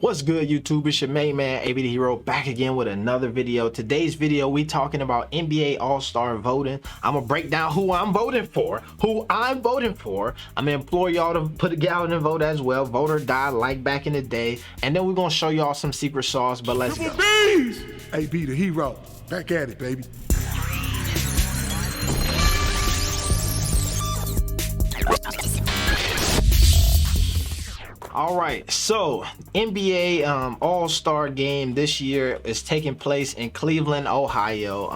What's good, YouTube? It's your main man, AB the Hero, back again with another video. Today's video, we talking about NBA All-Star voting. I'm gonna break down who I'm voting for. I'm gonna implore y'all to put a gallon and vote as well. Vote or die, like back in the day. And then we're gonna show y'all some secret sauce, but let's go. AB the Hero, back at it, baby. All right, so NBA All-Star game this year is taking place in Cleveland, Ohio.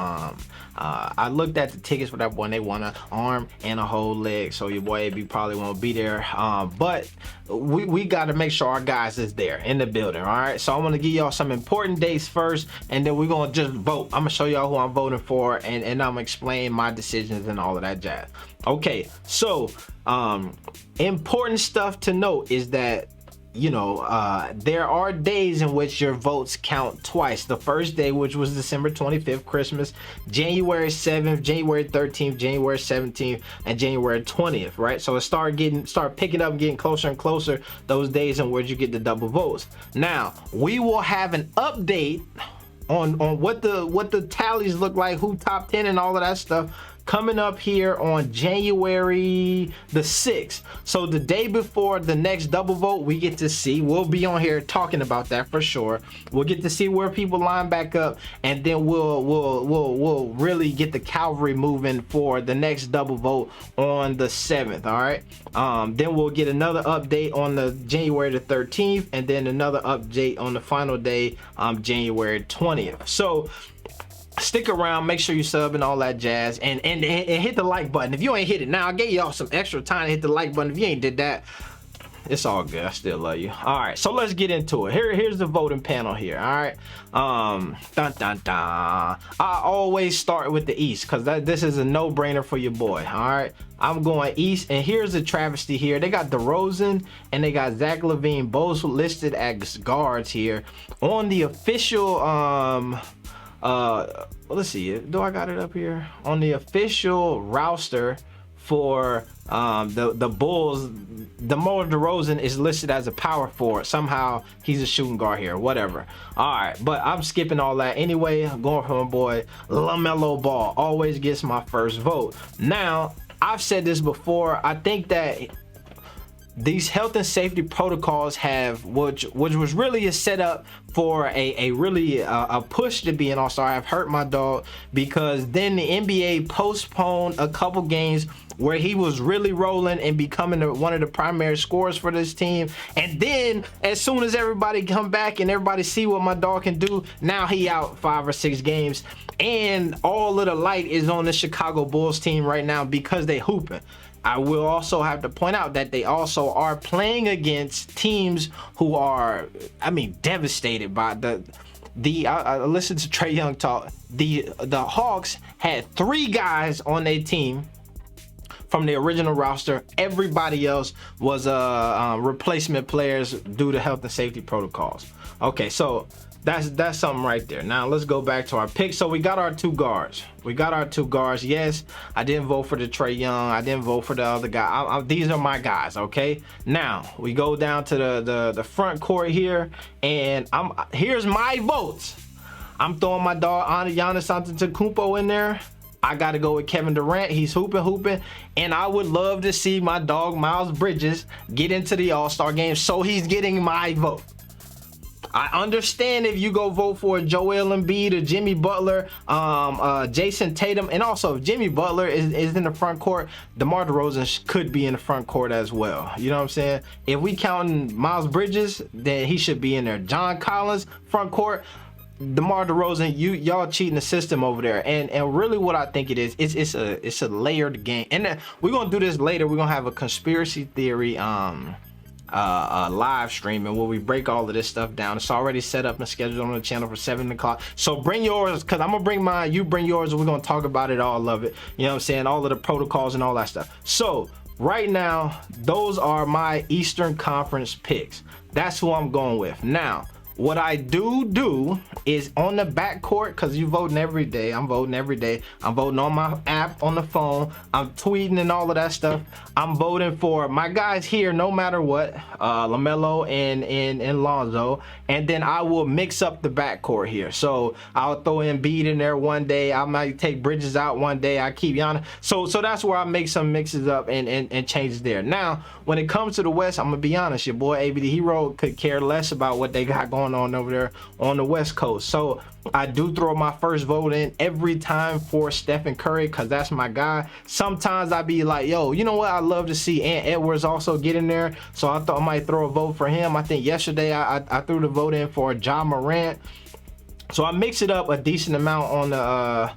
I looked at the tickets for that one. They want an arm and a whole leg, so your boy AB probably won't be there. But we got to make sure our guys is there in the building. All right, so I'm gonna give y'all some important dates first, and then we're gonna just vote. I'm gonna show y'all who I'm voting for, and I'm gonna explain my decisions and all of that jazz. Okay, so important stuff to note is that there are days in which your votes count twice. The first day, which was December 25th, Christmas, January 7th, January 13th, January 17th, and January 20th, right? So it start picking up and getting closer and closer, those days in which you get the double votes. Now we will have an update on what the tallies look like, who top 10 and all of that stuff, coming up here on January the 6th. So the day before the next double vote, we get to see, we'll be on here talking about that for sure. We'll get to see where people line back up, and then we'll really get the cavalry moving for the next double vote on the 7th. All right, then we'll get another update on the January the 13th, and then another update on the final day, January 20th. So stick around, make sure you sub and all that jazz, and hit the like button if you ain't hit it. Now I gave y'all some extra time to hit the like button. If you ain't did that, it's all good. I still love you. All right, so let's get into it. Here's the voting panel here. All right, I always start with the East because this is a no-brainer for your boy. All right, I'm going East, and here's the travesty here. They got DeRozan and they got Zach LaVine both listed as guards here on the official let's see, do I got it up here on the official roster for the Bulls? DeMar DeRozan is listed as a power forward. Somehow he's a shooting guard here, whatever. All right, but I'm skipping all that anyway. I'm going for my boy LaMelo Ball. Always gets my first vote. Now I've said this before, I think that these health and safety protocols have, which was really a setup for a really a push to be an all-star, have hurt my dog, because then the NBA postponed a couple games where he was really rolling and becoming one of the primary scorers for this team. And then as soon as everybody come back and everybody see what my dog can do, now he out 5 or 6 games, and all of the light is on the Chicago Bulls team right now because they hooping. I will also have to point out that they also are playing against teams who are, I mean, devastated by I listened to Trae Young talk. The Hawks had 3 guys on their team from the original roster. Everybody else was replacement players due to health and safety protocols. Okay, so that's something right there. Now let's go back to our picks. So we got our 2 guards. Yes, I didn't vote for the Trae Young. I didn't vote for the other guy. These are my guys. Okay, now we go down to the front court here, and here's my votes. I'm throwing my dog Giannis Antetokounmpo in there. I got to go with Kevin Durant. He's hooping, and I would love to see my dog Miles Bridges get into the All-Star game, so he's getting my vote. I understand if you go vote for Joel Embiid or Jimmy Butler, Jason Tatum, and also if Jimmy Butler is in the front court, DeMar DeRozan could be in the front court as well. You know what I'm saying? If we counting Miles Bridges, then he should be in there. John Collins, front court. DeMar DeRozan, y'all cheating the system over there, and really what I think it is, it's a layered game, and we're gonna do this later. We're gonna have a conspiracy theory live stream, and where we break all of this stuff down. It's already set up and scheduled on the channel for 7 o'clock. So bring yours, because I'm gonna bring mine, you bring yours, and we're gonna talk about it, all of it. You know what I'm saying? All of the protocols and all that stuff. So right now, those are my Eastern Conference picks. That's who I'm going with. Now what I do is on the backcourt, because you voting every day. I'm voting every day. I'm voting on my app on the phone. I'm tweeting and all of that stuff. I'm voting for my guys here no matter what, LaMelo and Lonzo, and then I will mix up the backcourt here. So I'll throw Embiid in there one day. I might take Bridges out one day. I keep Giannis. So that's where I make some mixes up and changes there. Now, when it comes to the West, I'm gonna be honest. Your boy AB the Hero could care less about what they got going on over there on the West Coast. So I do throw my first vote in every time for Stephen Curry, because that's my guy. Sometimes I be like, yo, you know what? I love to see Ant Edwards also get in there. So I thought I might throw a vote for him. I think yesterday I threw the vote in for Ja Morant. So I mix it up a decent amount on the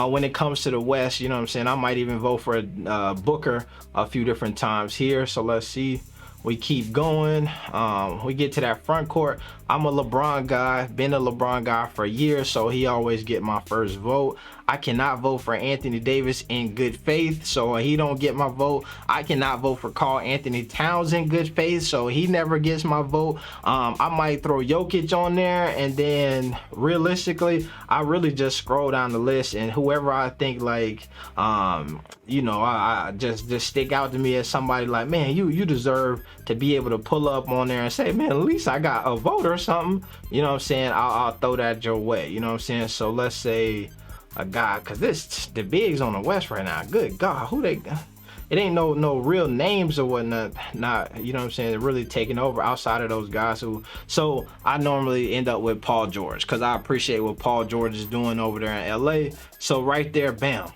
when it comes to the West. You know what I'm saying? I might even vote for Booker a few different times here. So let's see. We keep going. We get to that front court. I'm a LeBron guy, been a LeBron guy for years, so he always get my first vote. I cannot vote for Anthony Davis in good faith, so he don't get my vote. I cannot vote for Karl Anthony Towns in good faith, so he never gets my vote. I might throw Jokic on there, and then realistically, I really just scroll down the list, and whoever I think like, you know, I just stick out to me as somebody like, man, you deserve to be able to pull up on there and say, man, at least I got a vote or something. You know what I'm saying? I'll throw that your way. You know what I'm saying? So let's say a guy, because the bigs on the West right now, good God, who they got? It ain't no real names or whatnot, not, you know what I'm saying, really taking over outside of those guys who, so I normally end up with Paul George, because I appreciate what Paul George is doing over there in LA. So right there, bam,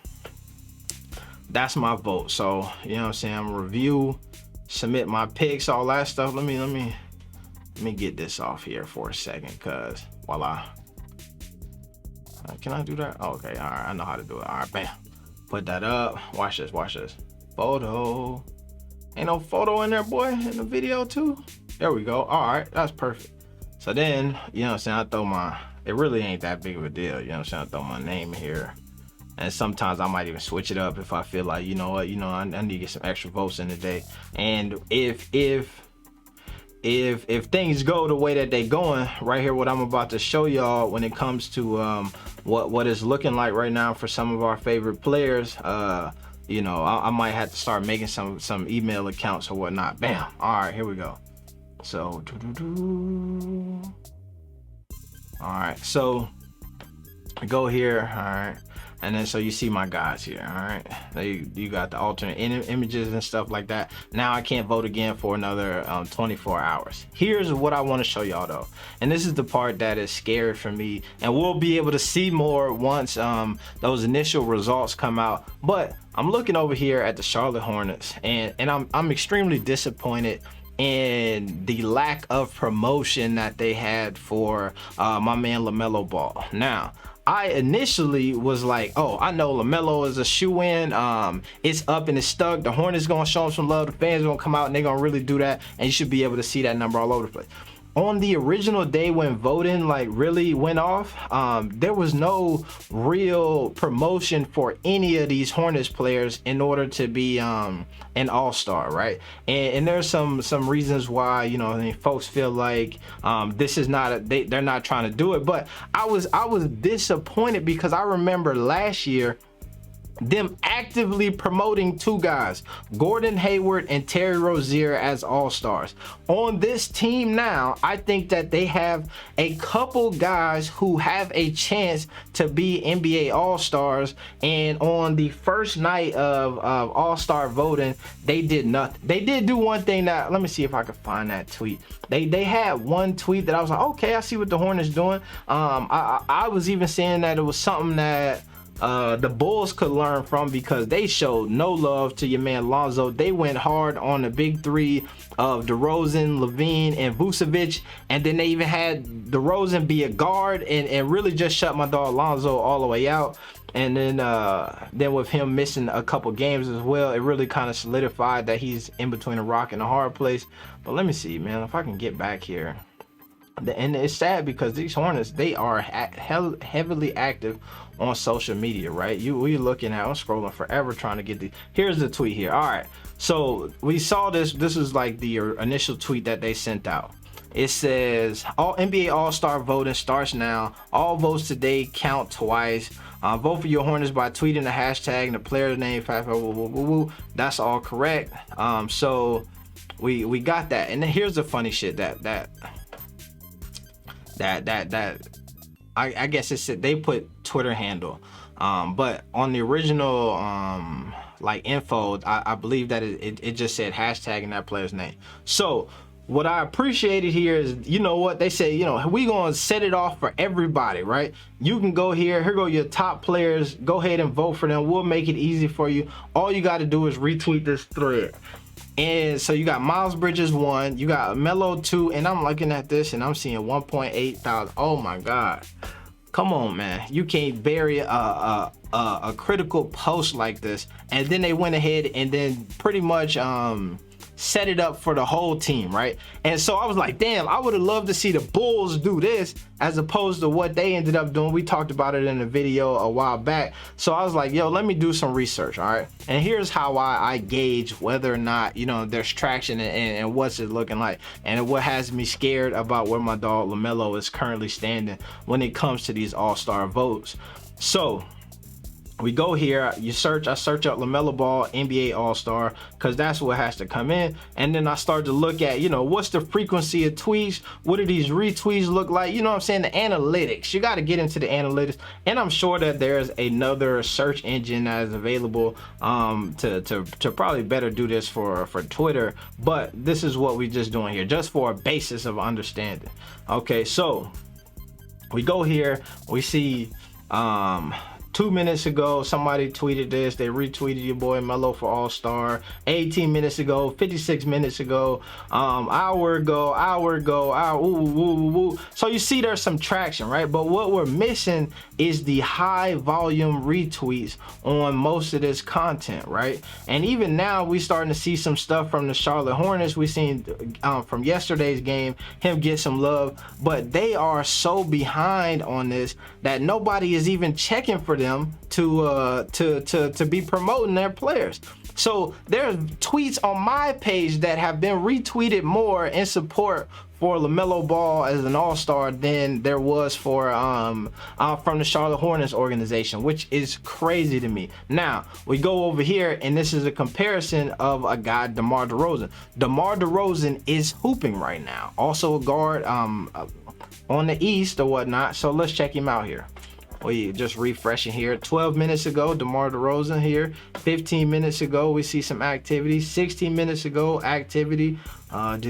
that's my vote. So, you know what I'm saying, I'm review, submit my picks, all that stuff. Let me get this off here for a second, because while can I do that? Oh, okay, all right, I know how to do it. All right, bam, put that up. Watch this, photo. Ain't no photo in there, boy, in the video too. There we go. All right, that's perfect. So then, you know what I'm saying, I throw it really ain't that big of a deal, you know what I'm saying, I throw my name here. And sometimes I might even switch it up if I feel like, you know what, I need to get some extra votes in the day. And if things go the way that they going right here, what I'm about to show y'all when it comes to what it's looking like right now for some of our favorite players, you know, I might have to start making some email accounts or whatnot. Bam. All right, here we go. So all right, so go here. All right. And then so you see my guys here, all right? You got the alternate images and stuff like that. Now I can't vote again for another 24 hours. Here's what I want to show y'all though. And this is the part that is scary for me. And we'll be able to see more once those initial results come out. But I'm looking over here at the Charlotte Hornets, and I'm extremely disappointed in the lack of promotion that they had for my man LaMelo Ball. Now, I initially was like, oh, I know LaMelo is a shoe-in. It's up and it's stuck. The Hornets gonna show him some love. The fans gonna come out and they're gonna really do that, and you should be able to see that number all over the place. On the original day when voting like really went off, there was no real promotion for any of these Hornets players in order to be an all-star, right? And there's some reasons why, you know, I mean, folks feel like this is not they're not trying to do it. But I was disappointed because I remember last year them actively promoting two guys, Gordon Hayward and Terry Rozier, as all-stars. On this team now, I think that they have a couple guys who have a chance to be NBA all-stars, and on the first night of all-star voting, they did nothing. They did do one thing that, let me see if I can find that tweet. They had one tweet that I was like, okay, I see what the Hornets doing. I was even saying that it was something that the Bulls could learn from, because they showed no love to your man Lonzo. They went hard on the big three of DeRozan, Levine, and Vucevic, and then they even had DeRozan be a guard and really just shut my dog Lonzo all the way out. And then with him missing a couple games as well, it really kind of solidified that he's in between a rock and a hard place. But let me see, man, if I can get back here. And it's sad because these Hornets, they are heavily active on social media, right? We looking at, I'm scrolling forever trying to get the, here's the tweet here. All right, so we saw this is like the initial tweet that they sent out. It says all NBA All-Star voting starts now. All votes today count twice. Vote for your Hornets by tweeting the hashtag and the player's name. That's all correct. So we got that. And then here's the funny shit that I guess it's they put Twitter handle, but on the original like info, I believe that it just said hashtag and that player's name. So what I appreciated here is, you know what they say, you know, we gonna set it off for everybody, right? You can go here go your top players, go ahead and vote for them. We'll make it easy for you. All you got to do is retweet this thread. And so you got Miles Bridges 1, you got Melo 2, and I'm looking at this and I'm seeing 1.8 thousand. Oh my God. Come on, man. You can't bury a critical post like this. And then they went ahead and then pretty much set it up for the whole team, right? And so I was like, damn, I would have loved to see the Bulls do this as opposed to what they ended up doing. We talked about it in a video a while back. So I was like, yo, let me do some research, all right? And here's how I gauge whether or not, you know, there's traction and what's it looking like. And what has me scared about where my dog LaMelo is currently standing when it comes to these all-star votes. So we go here, I search up LaMelo Ball NBA All-Star, because that's what has to come in. And then I start to look at, you know, what's the frequency of tweets, what do these retweets look like, you know what I'm saying, the analytics. You got to get into the analytics, and I'm sure that there's another search engine that is available to probably better do this for Twitter, but this is what we just doing here, just for a basis of understanding. Okay, so we go here, we see 2 minutes ago, somebody tweeted this. They retweeted your boy Melo for All-Star. 18 minutes ago, 56 minutes ago, hour ago, woo. So you see there's some traction, right? But what we're missing is the high volume retweets on most of this content, right? And even now, we starting to see some stuff from the Charlotte Hornets. We seen from yesterday's game, him get some love, but they are so behind on this that nobody is even checking for them to be promoting their players. So there's tweets on my page that have been retweeted more in support for LaMelo Ball as an all-star than there was for from the Charlotte Hornets organization, which is crazy to me. Now we go over here, and this is a comparison of a guy, DeMar DeRozan. DeMar DeRozan is hooping right now, also a guard on the East or whatnot. So let's check him out here. We just refreshing here. 12 minutes ago, DeMar DeRozan here. 15 minutes ago, we see some activity. 16 minutes ago, activity. And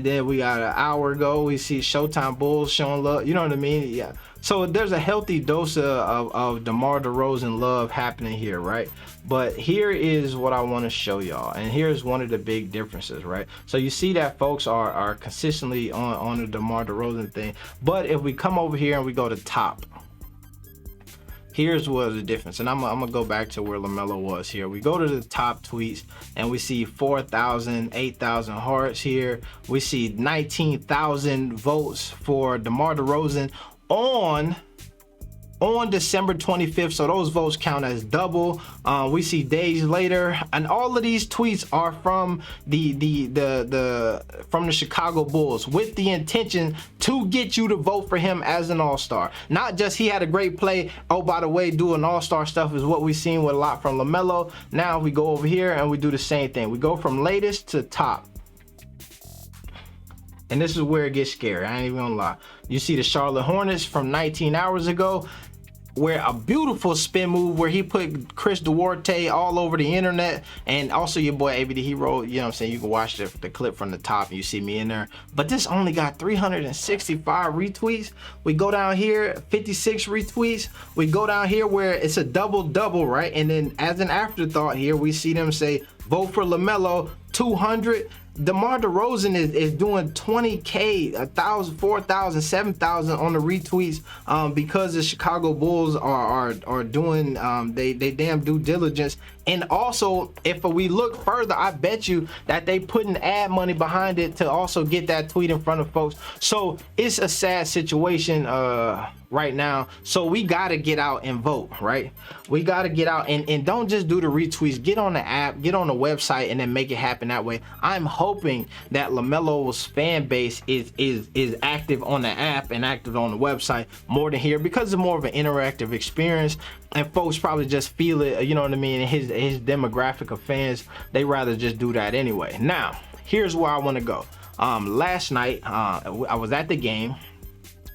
then we got an hour ago, we see Showtime Bulls showing love. You know what I mean? Yeah. So there's a healthy dose of DeMar DeRozan love happening here, right? But here is what I want to show y'all, and here's one of the big differences, right? So you see that folks are consistently on the DeMar DeRozan thing, but if we come over here and we go to top, here's what the difference. And I'm gonna go back to where LaMelo was here. We go to the top tweets and we see 4,000, 8,000 hearts here. We see 19,000 votes for DeMar DeRozan on December 25th, so those votes count as double. We see days later, and all of these tweets are from from the Chicago Bulls with the intention to get you to vote for him as an all-star. Not just he had a great play, oh by the way, doing all-star stuff is what we've seen with a lot from LaMelo. Now we go over here and we do the same thing. We go from latest to top. And this is where it gets scary, I ain't even gonna lie. You see the Charlotte Hornets from 19 hours ago, where a beautiful spin move where he put Chris Duarte all over the internet, and also your boy ABD Hero. You know what I'm saying? You can watch the clip from the top and you see me in there. But this only got 365 retweets. We go down here, 56 retweets. We go down here where it's a double-double, right? And then as an afterthought here, we see them say, vote for LaMelo, 200. DeMar DeRozan is doing 20K, 1,000, 4,000, 7,000 on the retweets because the Chicago Bulls are doing they damn due diligence And also, if we look further, I bet you that they putting ad money behind it to also get that tweet in front of folks. So it's a sad situation right now. So we got to get out and vote, right? We got to get out and don't just do the retweets. Get on the app, get on the website, and then make it happen that way. I'm hoping that LaMelo's fan base is active on the app and active on the website more than here, because it's more of an interactive experience, and folks probably just feel it, you know what I mean? His demographic of fans, they rather just do that anyway. Now, here's where I want to go. Last night, I was at the game.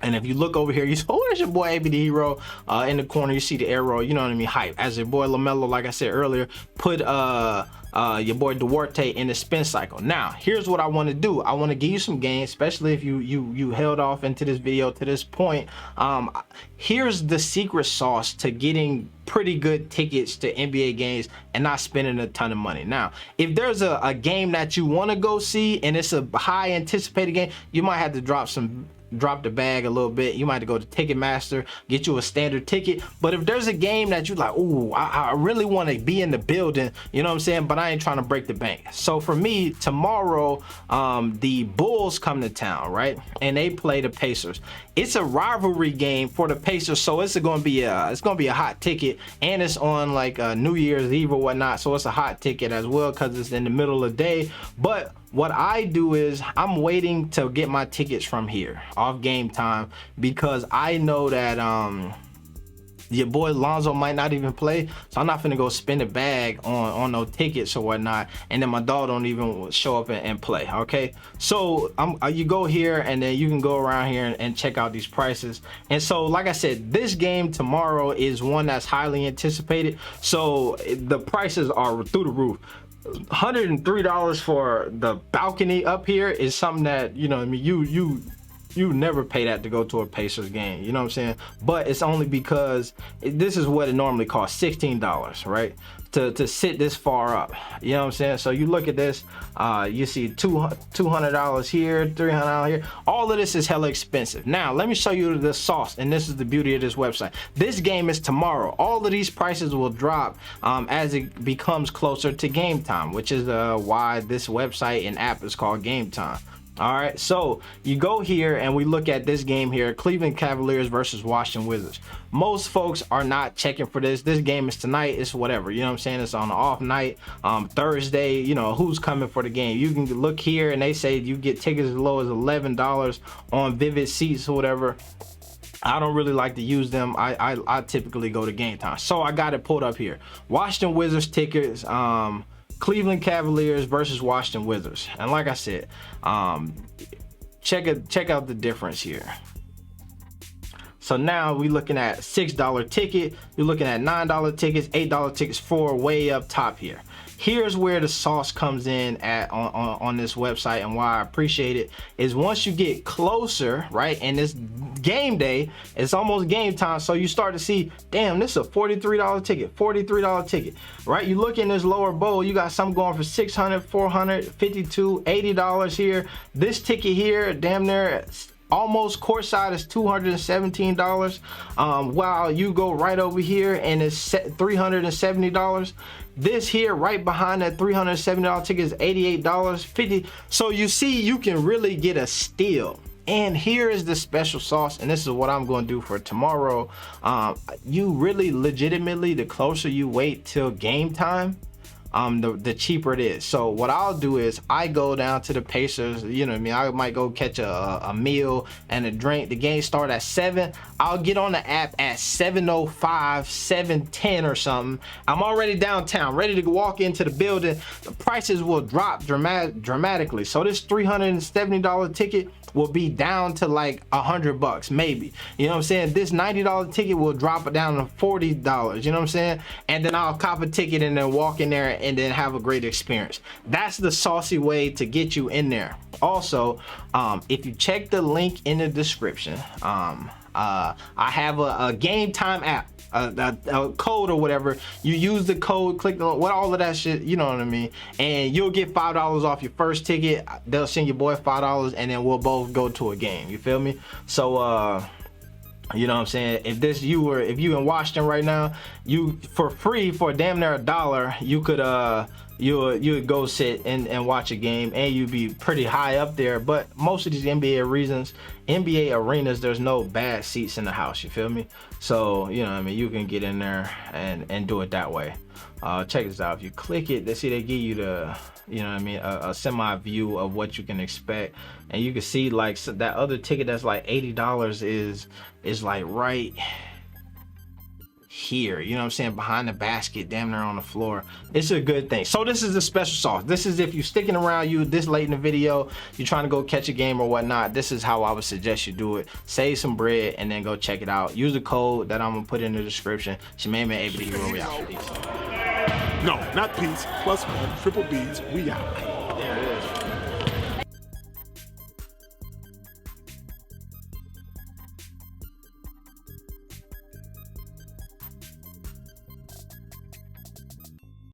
And if you look over here, you see, oh, there's your boy AB the Hero in the corner. You see the arrow, you know what I mean? Hype. As your boy LaMelo, like I said earlier, put your boy Duarte in the spin cycle. Now, here's what I want to do. I want to give you some games, especially if you held off into this video to this point. Here's the secret sauce to getting pretty good tickets to NBA games and not spending a ton of money. Now, if there's a game that you want to go see and it's a high anticipated game, you might have to drop the bag a little bit. You might have to go to Ticketmaster, get you a standard ticket. But if there's a game that you like, ooh, I really want to be in the building, you know what I'm saying, but I ain't trying to break the bank. So for me, tomorrow, the Bulls come to town, right? And they play the Pacers. It's a rivalry game for the Pacers, so it's gonna be a hot ticket, and it's on like New Year's Eve or whatnot, so it's a hot ticket as well because it's in the middle of the day. But what I do is I'm waiting to get my tickets from here off Game Time, because I know that your boy Lonzo might not even play, so I'm not finna go spend a bag on no tickets or whatnot, and then my dog don't even show up and play. Okay, so you go here and then you can go around here and check out these prices. And so, like I said, this game tomorrow is one that's highly anticipated, so the prices are through the roof. $103 for the balcony up here is something that, you know, I mean, you never pay that to go to a Pacers game, you know what I'm saying? But it's only because this is what it normally costs, $16, right? To sit this far up, you know what I'm saying? So you look at this, you see $200 here, $300 here. All of this is hella expensive. Now let me show you the sauce, and this is the beauty of this website. This game is tomorrow. All of these prices will drop as it becomes closer to game time, which is why this website and app is called Game Time. All right, so you go here and we look at this game here, Cleveland Cavaliers versus Washington Wizards. Most folks are not checking for this. This game is tonight. It's whatever, you know what I'm saying? It's on an off night, Thursday, you know, who's coming for the game? You can look here and they say you get tickets as low as $11 on Vivid Seats or whatever. I don't really like to use them. I typically go to Game Time. So I got it pulled up here. Washington Wizards tickets, Cleveland Cavaliers versus Washington Wizards. And like I said, check out the difference here. So now we're looking at $6 ticket. You're looking at $9 tickets, $8 tickets, for way up top here. Here's where the sauce comes in at on this website, and why I appreciate it is once you get closer, right, and this game day, it's almost game time, so you start to see, damn, this is a $43 ticket, right? You look in this lower bowl, you got some going for $600, $400, $52, $80 here. This ticket here, damn near almost courtside, is $217, while you go right over here and it's $370. This here right behind that $370 ticket is $88, $50. So you see, you can really get a steal. And here is the special sauce, and this is what I'm going to do for tomorrow. You really legitimately, the closer you wait till game time, the cheaper it is. So what I'll do is I go down to the Pacers, you know what I mean, I might go catch a meal and a drink. The game start at 7. I'll get on the app at 7:05, 7:10 or something. I'm already downtown, ready to walk into the building. The prices will drop dramatically. So this $370 ticket will be down to like $100 maybe, you know what I'm saying? This $90 ticket will drop it down to $40, you know what I'm saying? And then I'll cop a ticket and then walk in there and then have a great experience. That's the saucy way to get you in there. Also, if you check the link in the description, I have a Game Time app, a code or whatever. You use the code, click on what, all of that shit, you know what I mean, and you'll get $5 off your first ticket. They'll send your boy $5 and then we'll both go to a game, you feel me? So You know what I'm saying? If you in Washington right now, you for free for damn near $1, you could you would go sit and watch a game, and you'd be pretty high up there. But most of these NBA arenas, there's no bad seats in the house. You feel me? So you know what I mean, you can get in there and do it that way. Check this out. If you click it, they give you the, you know what I mean, a semi view of what you can expect, and you can see like that other ticket that's like $80 is like right here, you know what I'm saying, behind the basket, damn near on the floor. It's a good thing. So this is the special sauce. This is if you're sticking around, you this late in the video, you're trying to go catch a game or whatnot, this is how I would suggest you do it. Save some bread and then go check it out. Use the code that I'm gonna put in the description. It's your main man, ABD. We out. Peace. No, not peace. +1, triple B's. We out.